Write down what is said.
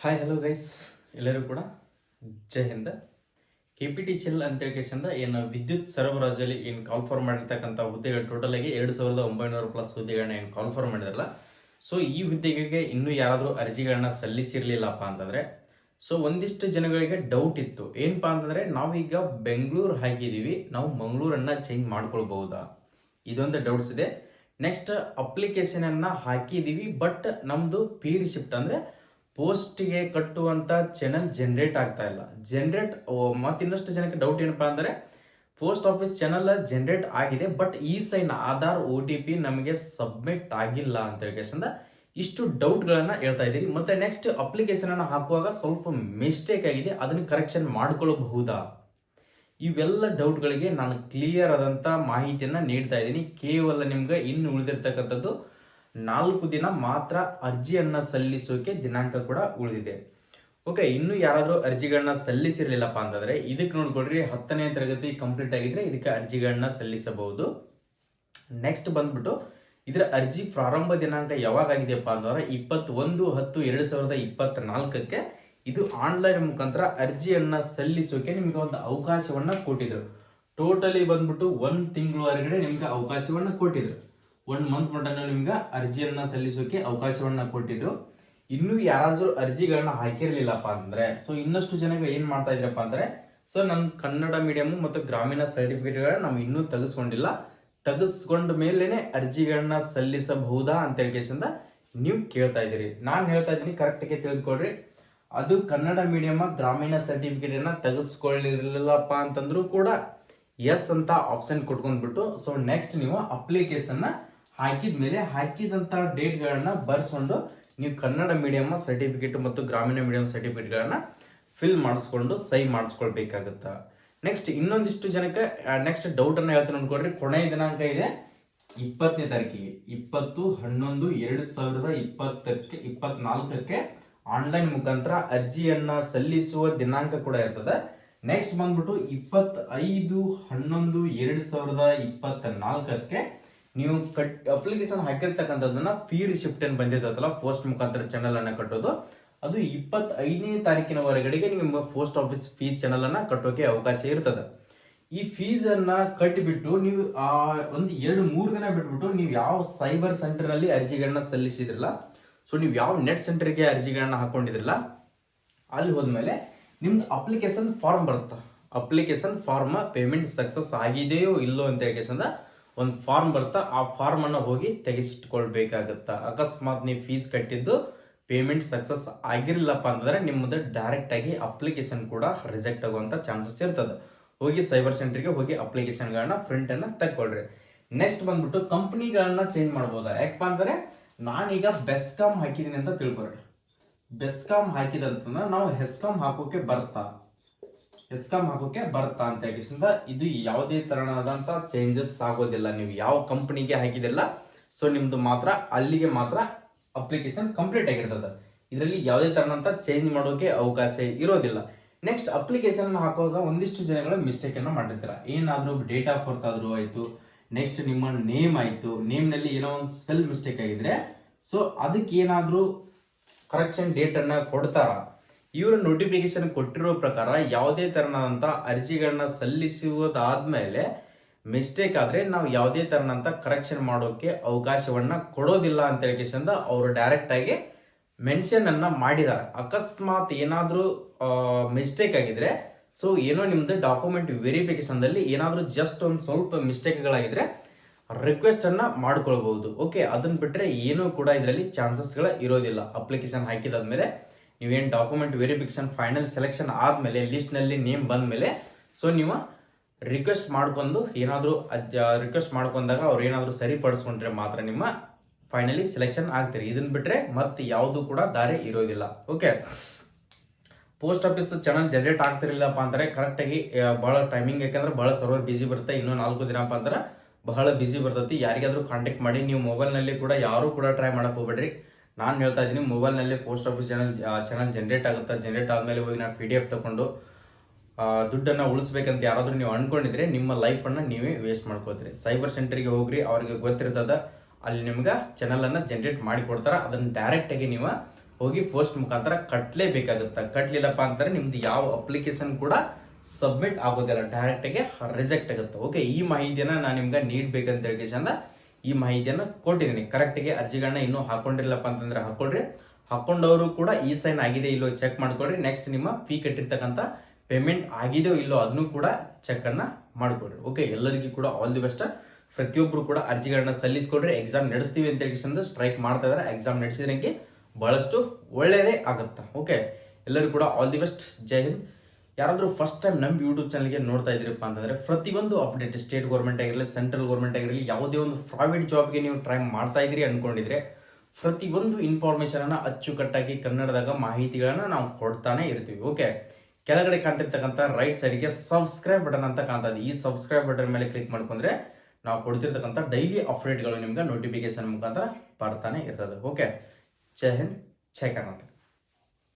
Hi hello guys, ಎಲ್ಲರೂ ಕೂಡ ಜೈ Hind. KPTCL ಅಂತೇಳಿಕೆಶಿಂದ ಏನು ವಿದ್ಯುತ್ ಸರಬರಾಜಲ್ಲಿ ಏನು ಕಾಲ್ಫಾರ್ ಮಾಡಿರ್ತಕ್ಕಂಥ ಹುದ್ದೆಗಳು ಟೋಟಲ್ ಆಗಿ 2900 ಪ್ಲಸ್ ಹುದ್ದೆಗಳನ್ನ ಏನು ಕಾಲ್ಫಾರ್ ಮಾಡಿದ್ರಲ್ಲ. ಸೊ ಈ ಹುದ್ದೆಗಳಿಗೆ ಇನ್ನೂ ಯಾರಾದರೂ ಅರ್ಜಿಗಳನ್ನ ಸಲ್ಲಿಸಿರ್ಲಿಲ್ಲಪ್ಪ ಅಂತಂದ್ರೆ ಒಂದಿಷ್ಟು ಜನಗಳಿಗೆ ಡೌಟ್ ಇತ್ತು. ಏನಪ್ಪಾ ಅಂತಂದ್ರೆ ನಾವೀಗ ಬೆಂಗಳೂರು ಹಾಕಿದೀವಿ, ನಾವು ಮಂಗಳೂರನ್ನ ಚೇಂಜ್ ಮಾಡ್ಕೊಳ್ಬಹುದಾ, ಇದೊಂದು ಡೌಟ್ಸ್ ಇದೆ. ನೆಕ್ಸ್ಟ್ ಅಪ್ಲಿಕೇಶನ್ ಅನ್ನ ಹಾಕಿದೀವಿ, ಬಟ್ ನಮ್ದು ಪೀರ್ ಶಿಫ್ಟ್ ಅಂದ್ರೆ ಪೋಸ್ಟ್ಗೆ ಕಟ್ಟುವಂತ ಚಾನಲ್ ಜನರೇಟ್ ಆಗ್ತಾ ಇಲ್ಲ. ಮತ್ತೆ ಇನ್ನಷ್ಟು ಜನಕ್ಕೆ ಡೌಟ್ ಏನಪ್ಪಾ ಅಂದ್ರೆ ಪೋಸ್ಟ್ ಆಫೀಸ್ ಚಾನಲ್ ಜನರೇಟ್ ಆಗಿದೆ, ಬಟ್ ಈ ಸೈನ್ ಆಧಾರ್ OTP ನಮಗೆ ಸಬ್ಮಿಟ್ ಆಗಿಲ್ಲ ಅಂತ ಹೇಳಿ ಇಷ್ಟು ಡೌಟ್ಗಳನ್ನ ಹೇಳ್ತಾ ಇದ್ದೀರಿ. ಮತ್ತೆ ನೆಕ್ಸ್ಟ್ ಅಪ್ಲಿಕೇಶನ್ ಅನ್ನು ಹಾಕುವಾಗ ಸ್ವಲ್ಪ ಮಿಸ್ಟೇಕ್ ಆಗಿದೆ, ಅದನ್ನು ಕರೆಕ್ಷನ್ ಮಾಡ್ಕೊಳ್ಳಬಹುದಾ, ಇವೆಲ್ಲ ಡೌಟ್ಗಳಿಗೆ ನಾನು ಕ್ಲಿಯರ್ ಆದಂತ ಮಾಹಿತಿಯನ್ನ ನೀಡ್ತಾ ಇದ್ದೀನಿ. ಕೇವಲ ನಿಮ್ಗೆ ಇನ್ನು ಉಳಿದಿರ್ತಕ್ಕಂಥದ್ದು 4 ದಿನ ಮಾತ್ರ ಅರ್ಜಿಯನ್ನ ಸಲ್ಲಿಸೋಕೆ ದಿನಾಂಕ ಕೂಡ ಉಳಿದಿದೆ. ಓಕೆ, ಇನ್ನು ಯಾರಾದರೂ ಅರ್ಜಿಗಳನ್ನ ಸಲ್ಲಿಸಿರ್ಲಿಲ್ಲಪ್ಪ ಅಂತಂದ್ರೆ ಇದಕ್ಕೆ ನೋಡ್ಕೊಡ್ರಿ, 10ನೇ ತರಗತಿ ಕಂಪ್ಲೀಟ್ ಆಗಿದ್ರೆ ಇದಕ್ಕೆ ಅರ್ಜಿಗಳನ್ನ ಸಲ್ಲಿಸಬಹುದು. ನೆಕ್ಸ್ಟ್ ಬಂದ್ಬಿಟ್ಟು ಇದರ ಅರ್ಜಿ ಪ್ರಾರಂಭ ದಿನಾಂಕ ಯಾವಾಗ ಆಗಿದೆಯಪ್ಪ ಅಂತಂದ್ರೆ 21/10/2024 ಇದು ಆನ್ಲೈನ್ ಮುಖಾಂತರ ಅರ್ಜಿಯನ್ನ ಸಲ್ಲಿಸೋಕೆ ನಿಮ್ಗೆ ಒಂದು ಅವಕಾಶವನ್ನ ಕೊಟ್ಟಿದ್ರು. ಟೋಟಲಿ ಬಂದ್ಬಿಟ್ಟು 1 ತಿಂಗಳವರೆಗೆ ನಿಮ್ಗೆ ಅವಕಾಶವನ್ನ ಕೊಟ್ಟಿದ್ರು. 1 ಮಂತ್ ಮಟ್ಟ ನಿಮ್ಗೆ ಅರ್ಜಿಯನ್ನ ಸಲ್ಲಿಸೋಕೆ ಅವಕಾಶವನ್ನ ಕೊಟ್ಟಿದ್ರು. ಇನ್ನು ಯಾರಾದ್ರೂ ಅರ್ಜಿಗಳನ್ನ ಹಾಕಿರ್ಲಿಲ್ಲಪ್ಪ ಅಂದ್ರೆ ಇನ್ನಷ್ಟು ಜನಗಳು ಏನ್ ಮಾಡ್ತಾ ಇದ್ರಪ್ಪ ಅಂದ್ರೆ ನಮ್ ಕನ್ನಡ ಮೀಡಿಯಂ ಮತ್ತು ಗ್ರಾಮೀಣ ಸರ್ಟಿಫಿಕೇಟ್ಗಳನ್ನ ನಾವು ಇನ್ನೂ ತೆಗೆಸ್ಕೊಂಡಿಲ್ಲ, ತೆಗೆಸ್ಕೊಂಡ ಮೇಲೇನೆ ಅರ್ಜಿಗಳನ್ನ ಸಲ್ಲಿಸಬಹುದಾ ಅಂತ ಹೇಳಿಕೆಸಿಂದ ನೀವು ಕೇಳ್ತಾ ಇದ್ದೀರಿ. ನಾನು ಹೇಳ್ತಾ ಇದ್ದೀನಿ ಕರೆಕ್ಟ್ ಆಗಿ ತಿಳಿದುಕೊಡ್ರಿ. ಅದು ಕನ್ನಡ ಮೀಡಿಯಂ ಗ್ರಾಮೀಣ ಸರ್ಟಿಫಿಕೇಟ್ ಅನ್ನ ತೆಗೆಸ್ಕೊಳ್ಳಿರ್ಲಿಲ್ಲಪ್ಪ ಅಂತಂದ್ರೂ ಕೂಡ ಎಸ್ ಅಂತ ಆಪ್ಷನ್ ಕೊಟ್ಕೊಂಡ್ಬಿಟ್ಟು ನೆಕ್ಸ್ಟ್ ನೀವು ಅಪ್ಲಿಕೇಶನ್ ಹಾಕಿದ್ಮೇಲೆ ಹಾಕಿದಂತ ಡೇಟ್ಗಳನ್ನ ಬರ್ಸ್ಕೊಂಡು ನೀವು ಕನ್ನಡ ಮೀಡಿಯಂ ಸರ್ಟಿಫಿಕೇಟ್ ಮತ್ತು ಗ್ರಾಮೀಣ ಮೀಡಿಯಂ ಸರ್ಟಿಫಿಕೇಟ್ಗಳನ್ನ ಫಿಲ್ ಮಾಡಿಸ್ಕೊಂಡು ಸೈ ಮಾಡಿಸ್ಕೊಳ್ಬೇಕಾಗತ್ತ. ನೆಕ್ಸ್ಟ್ ಇನ್ನೊಂದಿಷ್ಟು ಜನಕ್ಕೆ ನೆಕ್ಸ್ಟ್ ಡೌಟ್ ಅನ್ನ ಹೇಳ್ತೀನಿ ಅನ್ಕೊಡ್ರಿ. ಕೊನೆಯ ದಿನಾಂಕ ಇದೆ 20ನೇ ತಾರೀಕಿಗೆ 20/11/2024 ಆನ್ಲೈನ್ ಮುಖಾಂತರ ಅರ್ಜಿಯನ್ನ ಸಲ್ಲಿಸುವ ದಿನಾಂಕ ಕೂಡ ಇರ್ತದೆ. ನೆಕ್ಸ್ಟ್ ಬಂದ್ಬಿಟ್ಟು 25/11/2024 ನೀವು ಅಪ್ಲಿಕೇಶನ್ ಹಾಕಿರ್ತಕ್ಕಂಥದ್ದನ್ನ ಪೀರ್ ಶಿಫ್ಟ್ ಏನ್ ಬಂದಿರ್ತಲ್ಲ ಪೋಸ್ಟ್ ಮುಖಾಂತರ ಚಾನಲ್ ಅನ್ನ ಕಟ್ಟೋದು, ಅದು 25ನೇ ತಾರೀಕಿನವರೆಗೆ ನಿಮ್ಮ ಪೋಸ್ಟ್ ಆಫೀಸ್ ಫೀಸ್ ಚಾನಲ್ ಅನ್ನ ಕಟ್ಟೋಕೆ ಅವಕಾಶ ಇರ್ತದೆ. ಈ ಫೀಸ್ ಅನ್ನ ಕಟ್ಟಿಬಿಟ್ಟು ನೀವು ಒಂದು 2-3 ದಿನ ಬಿಟ್ಬಿಟ್ಟು ನೀವು ಯಾವ ಸೈಬರ್ ಸೆಂಟರ್ ನಲ್ಲಿ ಅರ್ಜಿಗಳನ್ನ ಸಲ್ಲಿಸಿದ್ರಲ್ಲ, ನೀವು ಯಾವ ನೆಟ್ ಸೆಂಟರ್ಗೆ ಅರ್ಜಿಗಳನ್ನ ಹಾಕೊಂಡಿದ್ರಲ್ಲ, ಅಲ್ಲಿ ಹೋದ್ಮೇಲೆ ನಿಮ್ದು ಅಪ್ಲಿಕೇಶನ್ ಫಾರ್ಮ್ ಬರುತ್ತೆ. ಅಪ್ಲಿಕೇಶನ್ ಫಾರ್ಮ್ ಪೇಮೆಂಟ್ ಸಕ್ಸಸ್ ಆಗಿದೆಯೋ ಇಲ್ಲೋ ಅಂತ ಹೇಳಿ ಒಂದು ಫಾರ್ಮ್ ಬರುತ್ತಾ, ಆ ಫಾರ್ಮ್ ಅನ್ನ ಹೋಗಿ ತೆಗೆಸಿಟ್ಕೊಳ್ಬೇಕಾಗತ್ತ. ಅಕಸ್ಮಾತ್ ನೀವು ಫೀಸ್ ಕಟ್ಟಿದ್ದು ಪೇಮೆಂಟ್ ಸಕ್ಸಸ್ ಆಗಿರ್ಲಿಲ್ಲಪ್ಪ ಅಂತಂದ್ರೆ ನಿಮ್ಮದು ಡೈರೆಕ್ಟ್ ಆಗಿ ಅಪ್ಲಿಕೇಶನ್ ಕೂಡ ರಿಜೆಕ್ಟ್ ಆಗುವಂತ ಚಾನ್ಸಸ್ ಇರ್ತದೆ. ಹೋಗಿ ಸೈಬರ್ ಸೆಂಟರ್ಗೆ ಹೋಗಿ ಅಪ್ಲಿಕೇಶನ್ಗಳನ್ನ ಪ್ರಿಂಟ್ ಅನ್ನ ತಗೊಳ್ರಿ. ನೆಕ್ಸ್ಟ್ ಬಂದ್ಬಿಟ್ಟು ಕಂಪ್ನಿಗಳನ್ನ ಚೇಂಜ್ ಮಾಡ್ಬೋದಾ, ಯಾಕಪ್ಪ ಅಂದ್ರೆ ನಾನೀಗ ಬೆಸ್ಕಾಮ್ ಹಾಕಿದೀನಿ ಅಂತ ತಿಳ್ಕೊಳ್ರಿ. ಬೆಸ್ಕಾಮ್ ಹಾಕಿದಂತಂದ್ರೆ ನಾವು ಹೆಸ್ಕಾಮ್ ಹಾಕೋಕೆ ಬರ್ತಾ ಅಂತ ಹೇಳಿಂದ ಇದು ಯಾವುದೇ ತರನಾದಂತ ಚೇಂಜಸ್ ಆಗೋದಿಲ್ಲ. ನೀವು ಯಾವ ಕಂಪನಿಗೆ ಹಾಕಿದಿಲ್ಲ ನಿಮ್ದು ಮಾತ್ರ ಅಲ್ಲಿಗೆ ಮಾತ್ರ ಅಪ್ಲಿಕೇಶನ್ ಕಂಪ್ಲೀಟ್ ಆಗಿರ್ತದೆ. ಇದರಲ್ಲಿ ಯಾವುದೇ ತರನಂತ ಚೇಂಜ್ ಮಾಡೋಕೆ ಅವಕಾಶ ಇರೋದಿಲ್ಲ. ನೆಕ್ಸ್ಟ್ ಅಪ್ಲಿಕೇಶನ್ ಹಾಕುವಾಗ ಒಂದಿಷ್ಟು ಜನಗಳು ಮಿಸ್ಟೇಕ್ ಅನ್ನ ಮಾಡಿರ್ತೀರ. ಏನಾದ್ರೂ ಡೇಟ್ ಆಫ್ ಬರ್ತ್ ಆದ್ರೂ ಆಯ್ತು, ನೆಕ್ಸ್ಟ್ ನಿಮ್ಮ ನೇಮ್ ಆಯ್ತು, ನೇಮ್ ನಲ್ಲಿ ಏನೋ ಒಂದು ಸ್ಪೆಲ್ ಮಿಸ್ಟೇಕ್ ಆಗಿದ್ರೆ ಅದಕ್ಕೆ ಏನಾದ್ರೂ ಕರೆಕ್ಷನ್ ಡೇಟ್ ಅನ್ನ ಕೊಡ್ತಾರ. ಇವರು ನೋಟಿಫಿಕೇಶನ್ ಕೊಟ್ಟಿರೋ ಪ್ರಕಾರ ಯಾವುದೇ ತರನಾದಂತ ಅರ್ಜಿಗಳನ್ನ ಸಲ್ಲಿಸುವುದಾದ್ಮೇಲೆ ಮಿಸ್ಟೇಕ್ ಆದ್ರೆ ನಾವು ಯಾವುದೇ ತರನಂತ ಕರೆಕ್ಷನ್ ಮಾಡೋಕೆ ಅವಕಾಶವನ್ನ ಕೊಡೋದಿಲ್ಲ ಅಂತ ಹೇಳಿಕೆಸಿಂದ ಅವರು ಡೈರೆಕ್ಟ್ ಆಗಿ ಮೆನ್ಷನ್ ಅನ್ನ ಮಾಡಿದ್ದಾರೆ. ಅಕಸ್ಮಾತ್ ಏನಾದ್ರೂ ಮಿಸ್ಟೇಕ್ ಆಗಿದ್ರೆ ಏನೋ ನಿಮ್ದು ಡಾಕ್ಯುಮೆಂಟ್ ವೆರಿಫಿಕೇಶನ್ ದಲ್ಲಿ ಏನಾದ್ರೂ ಜಸ್ಟ್ ಒಂದು ಸ್ವಲ್ಪ ಮಿಸ್ಟೇಕ್ಗಳಾಗಿದ್ರೆ ರಿಕ್ವೆಸ್ಟ್ ಅನ್ನ ಮಾಡ್ಕೊಳ್ಬಹುದು. ಓಕೆ, ಅದನ್ನ ಬಿಟ್ರೆ ಏನೂ ಕೂಡ ಇದರಲ್ಲಿ ಚಾನ್ಸಸ್ಗಳ ಇರೋದಿಲ್ಲ. ಅಪ್ಲಿಕೇಶನ್ ಹಾಕಿದಾದ್ಮೇಲೆ ನೀವೇನು ಡಾಕ್ಯುಮೆಂಟ್ ವೆರಿಫಿಕೇಶನ್ ಫೈನಲ್ ಸೆಲೆಕ್ಷನ್ ಆದ್ಮೇಲೆ ಲಿಸ್ಟ್ ನಲ್ಲಿ ನೇಮ್ ಬಂದ್ಮೇಲೆ ನೀವು ರಿಕ್ವೆಸ್ಟ್ ಮಾಡ್ಕೊಂಡು ಏನಾದರೂ ರಿಕ್ವೆಸ್ಟ್ ಮಾಡ್ಕೊಂಡಾಗ ಅವ್ರು ಏನಾದರೂ ಸರಿಪಡಿಸ್ಕೊಂಡ್ರೆ ಮಾತ್ರ ನಿಮ್ಮ ಫೈನಲಿ ಸೆಲೆಕ್ಷನ್ ಆಗ್ತೀರಿ. ಇದನ್ನ ಬಿಟ್ರೆ ಮತ್ತೆ ಯಾವುದು ಕೂಡ ದಾರಿ ಇರೋದಿಲ್ಲ. Okay, post office channel generate ಆಗ್ತಿರ್ಲಿಲ್ಲಪ್ಪ ಅಂದ್ರೆ ಕರೆಕ್ಟ್ ಆಗಿ ಬಹಳ ಟೈಮಿಂಗ್, ಯಾಕಂದ್ರೆ ಬಹಳ ಸರ್ವರ್ ಬಿಸಿ ಬರುತ್ತೆ. ಇನ್ನೂ 4 ದಿನಪ್ಪ ಅಂದ್ರೆ ಬಹಳ ಬಿಸಿ ಬರ್ತೈತಿ. ಯಾರಿಗಾದ್ರೂ ಕಾಂಟ್ಯಾಕ್ಟ್ ಮಾಡಿ. ನೀವು ಮೊಬೈಲ್ನಲ್ಲಿ ಕೂಡ ಯಾರು ಕೂಡ ಟ್ರೈ ಮಾಡಕ್ ಹೋಗ್ಬೇಡ್ರಿ. ನಾನು ಹೇಳ್ತಾ ಇದ್ದೀನಿ, ಮೊಬೈಲ್ನಲ್ಲಿ ಪೋಸ್ಟ್ ಆಫೀಸ್ ಚಾನಲ್ ಜನರೇಟ್ ಆಗುತ್ತೆ. ಜನರೇಟ್ ಆದ್ಮೇಲೆ ಹೋಗಿ ನಾನು PDF ತಗೊಂಡು ದುಡ್ಡನ್ನು ಉಳಿಸ್ಬೇಕಂತ ಯಾರಾದರೂ ನೀವು ಅನ್ಕೊಂಡಿದ್ರೆ ನಿಮ್ಮ ಲೈಫನ್ನು ನೀವೇ ವೇಸ್ಟ್ ಮಾಡ್ಕೋತೀರಿ. ಸೈಬರ್ ಸೆಂಟರ್ಗೆ ಹೋಗ್ರಿ, ಅವ್ರಿಗೆ ಗೊತ್ತಿರ್ತದ, ಅಲ್ಲಿ ನಿಮ್ಗೆ ಚಾನಲನ್ನು ಜನರೇಟ್ ಮಾಡಿ ಕೊಡ್ತಾರೆ. ಅದನ್ನು ಡೈರೆಕ್ಟಾಗಿ ನೀವು ಹೋಗಿ ಪೋಸ್ಟ್ ಮುಖಾಂತರ ಕಟ್ಟಲೇಬೇಕಾಗುತ್ತೆ. ಕಟ್ಟಲಿಲ್ಲಪ್ಪ ಅಂತಾರೆ ನಿಮ್ದು ಯಾವ ಅಪ್ಲಿಕೇಶನ್ ಕೂಡ ಸಬ್ಮಿಟ್ ಆಗೋದಿಲ್ಲ, ಡೈರೆಕ್ಟಾಗಿ ರಿಜೆಕ್ಟ್ ಆಗುತ್ತೆ. ಓಕೆ, ಈ ಮಾಹಿತಿಯನ್ನು ನಾನು ನಿಮ್ಗೆ ನೀಡಬೇಕಂತ ಹೇಳಿ ಈ ಮಾಹಿತಿಯನ್ನು ಕೊಟ್ಟಿದ್ದೀನಿ. ಕರೆಕ್ಟಾಗಿ ಅರ್ಜಿಗಳನ್ನ ಇನ್ನೂ ಹಾಕೊಂಡಿರಲಪ್ಪ ಅಂತಂದ್ರೆ ಹಾಕೊಳ್ರಿ. ಹಾಕೊಂಡವರು ಕೂಡ ಈ ಸೈನ್ ಆಗಿದೆ ಇಲ್ಲೋ ಚೆಕ್ ಮಾಡ್ಕೊಳ್ರಿ. ನೆಕ್ಸ್ಟ್ ನಿಮ್ಮ ಫೀ ಕಟ್ಟಿರ್ತಕ್ಕಂಥ ಪೇಮೆಂಟ್ ಆಗಿದೆಯೋ ಇಲ್ಲೋ ಅದನ್ನು ಕೂಡ ಚೆಕ್ ಅನ್ನ ಮಾಡ್ಕೊಳ್ರಿ. ಓಕೆ, ಎಲ್ಲರಿಗೂ ಕೂಡ ಆಲ್ ದಿ ಬೆಸ್ಟ್. ಪ್ರತಿಯೊಬ್ಬರು ಕೂಡ ಅರ್ಜಿಗಳನ್ನ ಸಲ್ಲಿಸ್ಕೊಡ್ರಿ. ಎಕ್ಸಾಮ್ ನಡೆಸ್ತೀವಿ ಅಂತ ಹೇಳಿ ಸ್ಟ್ರೈಕ್ ಮಾಡ್ತಾ ಇದ್ದಾರೆ. ಎಕ್ಸಾಮ್ ನಡೆಸಿದ್ರಂಗೆ ಬಹಳಷ್ಟು ಒಳ್ಳೆಯದೇ ಆಗುತ್ತಾ. ಓಕೆ, ಎಲ್ಲರಿಗೂ ಕೂಡ ಆಲ್ ದಿ ಬೆಸ್ಟ್. ಜೈ ಹಿಂದ್. ಯಾರಾದರೂ ಫಸ್ಟ್ ಟೈಮ್ ನಮ್ಮ ಯೂಟ್ಯೂಬ್ ಚಾನಲ್ಗೆ ನೋಡ್ತಾ ಇದ್ರಪ್ಪ ಅಂತಂದರೆ ಪ್ರತಿಯೊಂದು ಅಪ್ಡೇಟ್, ಸ್ಟೇಟ್ ಗೌರ್ಮೆಂಟ್ ಆಗಿರಲಿ, ಸೆಂಟ್ರಲ್ ಗೌರ್ಮೆಂಟ್ ಆಗಿರಲಿ, ಯಾವುದೇ ಒಂದು ಪ್ರೈವೇಟ್ ಜಾಬ್ಗೆ ನೀವು ಟ್ರೈ ಮಾಡ್ತಾ ಇದ್ರಿ ಅನ್ಕೊಂಡಿದ್ರೆ ಪ್ರತಿಯೊಂದು ಇನ್ಫಾರ್ಮೇಷನನ್ನು ಅಚ್ಚುಕಟ್ಟಾಗಿ ಕನ್ನಡದಾಗ ಮಾಹಿತಿಗಳನ್ನು ನಾವು ಕೊಡ್ತಾನೆ ಇರ್ತೀವಿ. ಓಕೆ, ಕೆಳಗಡೆ ಕಾಣ್ತಿರ್ತಕ್ಕಂಥ ರೈಟ್ ಸೈಡ್ಗೆ ಸಬ್ಸ್ಕ್ರೈಬ್ ಬಟನ್ ಅಂತ ಕಾಣ್ತಾ ಇದೆ. ಈ ಸಬ್ಸ್ಕ್ರೈಬ್ ಬಟನ್ ಮೇಲೆ ಕ್ಲಿಕ್ ಮಾಡ್ಕೊಂಡ್ರೆ ನಾವು ಕೊಡ್ತಿರ್ತಕ್ಕಂಥ ಡೈಲಿ ಅಪ್ಡೇಟ್ಗಳು ನಿಮ್ಗೆ ನೋಟಿಫಿಕೇಶನ್ ಮುಖಾಂತರ ಬರ್ತಾನೆ ಇರ್ತದೆ. ಓಕೆ, ಜೈ ಹಿಂದ್, ಜೈ ಕರ್ನಾಟಕ.